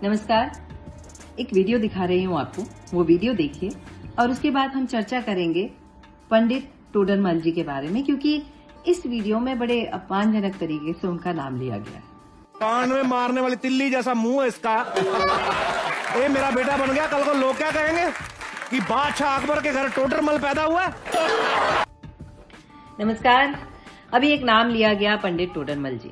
नमस्कार। एक वीडियो दिखा रही हूँ आपको, वो वीडियो देखिए और उसके बाद हम चर्चा करेंगे पंडित टोडरमल जी के बारे में, क्योंकि इस वीडियो में बड़े अपमानजनक तरीके से उनका नाम लिया गया है। कान में मारने वाली तिल्ली जैसा मुंह है इसका। ये मेरा बेटा बन गया, कल को लोग क्या कहेंगे कि बादशाह अकबर के घर टोडरमल पैदा हुआ। नमस्कार। अभी एक नाम लिया गया पंडित टोडरमल जी।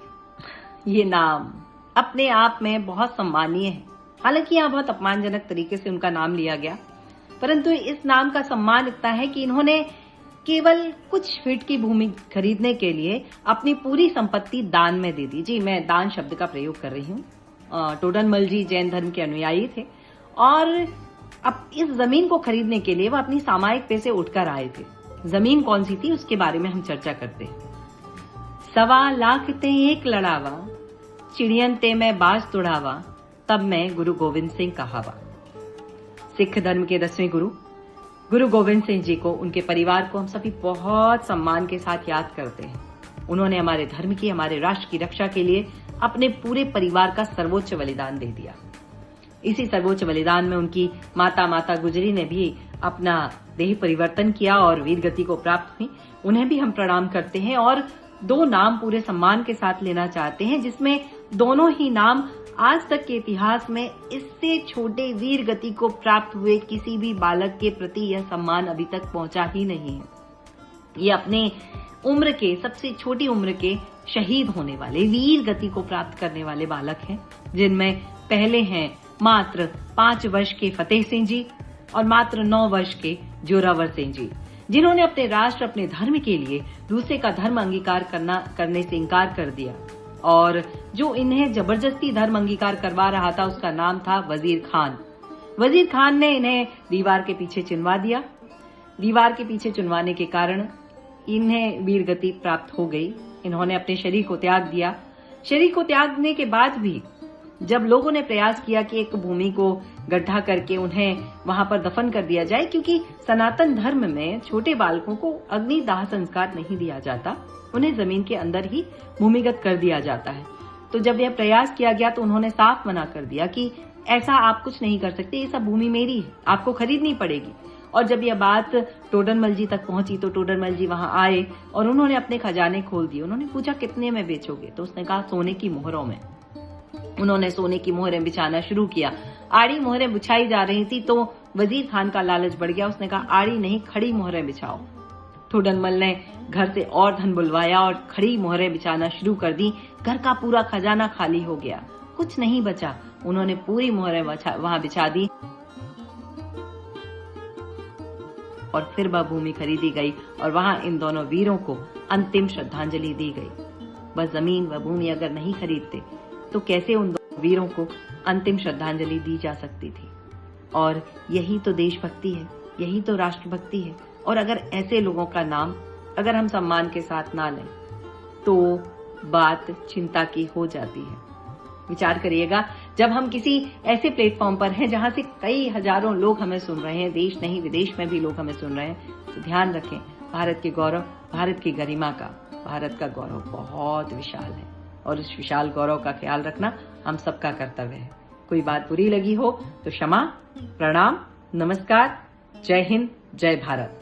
ये नाम अपने आप में बहुत सम्मानीय है। हालांकि यहाँ बहुत अपमानजनक तरीके से उनका नाम लिया गया, परंतु इस नाम का सम्मान इतना है कि इन्होंने केवल कुछ फीट की भूमि खरीदने के लिए अपनी पूरी संपत्ति दान में दे दी। जी, मैं दान शब्द का प्रयोग कर रही हूँ। टोडरमल जी जैन धर्म के अनुयायी थे और अब इस जमीन को खरीदने के लिए वो अपनी सामायिक पैसे उठकर आए थे। जमीन कौन सी थी उसके बारे में हम चर्चा करते हैं। 1.25 लाख ते एक लड़ावा, चिड़ियन ते मैं बाज तुड़ावा, तब मैं गुरु गोविंद सिंह कहावा। सिख धर्म के 10वें गुरु गोविंद सिंह जी को, उनके परिवार को हम सभी बहुत सम्मान के साथ याद करते हैं। उन्होंने हमारे धर्म की, हमारे राष्ट्र की रक्षा के लिए अपने पूरे परिवार का सर्वोच्च बलिदान दे दिया। इसी सर्वोच्च बलिदान में उनकी माता गुजरी ने भी अपना देह परिवर्तन किया और वीर गति को प्राप्त हुई। उन्हें भी हम प्रणाम करते हैं और 2 नाम पूरे सम्मान के साथ लेना चाहते हैं, जिसमें दोनों ही नाम आज तक के इतिहास में इससे छोटे वीर गति को प्राप्त हुए किसी भी बालक के प्रति यह सम्मान अभी तक पहुंचा ही नहीं है। ये अपने उम्र के, सबसे छोटी उम्र के शहीद होने वाले, वीर गति को प्राप्त करने वाले बालक हैं, जिनमें पहले हैं मात्र 5 वर्ष के फतेह सिंह जी और मात्र 9 वर्ष के जोरावर सिंह जी, जिन्होंने अपने राष्ट्र, अपने धर्म के लिए दूसरे का धर्म अंगीकार करने से इनकार कर दिया। और जो इन्हें जबरदस्ती धर्म अंगीकार करवा रहा था उसका नाम था वजीर खान। वजीर खान ने इन्हें दीवार के पीछे चुनवा दिया। दीवार के पीछे चुनवाने के कारण इन्हें वीर गति प्राप्त हो गई। इन्होंने अपने शरीर को त्याग दिया। शरीर को त्यागने के बाद भी जब लोगों ने प्रयास किया कि एक भूमि को गड्ढा करके उन्हें वहां पर दफन कर दिया जाए, क्योंकि सनातन धर्म में छोटे बालकों को अग्निदाह संस्कार नहीं दिया जाता, उन्हें जमीन के अंदर ही भूमिगत कर दिया जाता है। तो जब यह प्रयास किया गया तो उन्होंने साफ मना कर दिया कि ऐसा आप कुछ नहीं कर सकते, ये सब भूमि मेरी है, आपको खरीदनी पड़ेगी। और जब यह बात टोडरमल जी तक पहुंची तो टोडरमल जी वहां आए और उन्होंने अपने खजाने खोल दिए। उन्होंने पूछा कितने में बेचोगे, तो उसने कहा सोने की मोहरों में। उन्होंने सोने की मोहरें बिछाना शुरू किया। आड़ी मोहरें बिछाई जा रही थी तो वजीर खान का लालच बढ़ गया। उसने कहा आड़ी नहीं, खड़ी मोहरें बिछाओ। टोडरमल ने घर से और धन बुलवाया और खड़ी मोहरें बिछाना शुरू कर दी। घर का पूरा खजाना खाली हो गया, कुछ नहीं बचा। उन्होंने पूरी मोहरें वहां बिछा दी और फिर वह भूमि खरीदी गई और वहां इन दोनों वीरों को अंतिम श्रद्धांजलि दी गई। वह जमीन, वह भूमि अगर नहीं खरीदते तो कैसे उन दोनों वीरों को अंतिम श्रद्धांजलि दी जा सकती थी। और यही तो देशभक्ति है, यही तो राष्ट्रभक्ति है। और अगर ऐसे लोगों का नाम अगर हम सम्मान के साथ ना लें तो बात चिंता की हो जाती है। विचार करिएगा, जब हम किसी ऐसे प्लेटफॉर्म पर हैं जहां से कई हजारों लोग हमें सुन रहे हैं, देश नहीं विदेश में भी लोग हमें सुन रहे हैं, तो ध्यान रखें भारत के गौरव, भारत की गरिमा का, भारत का गौरव बहुत विशाल है और इस विशाल गौरव का ख्याल रखना हम सबका कर्तव्य है। कोई बात बुरी लगी हो तो क्षमा, प्रणाम, नमस्कार, जय हिंद, जय भारत।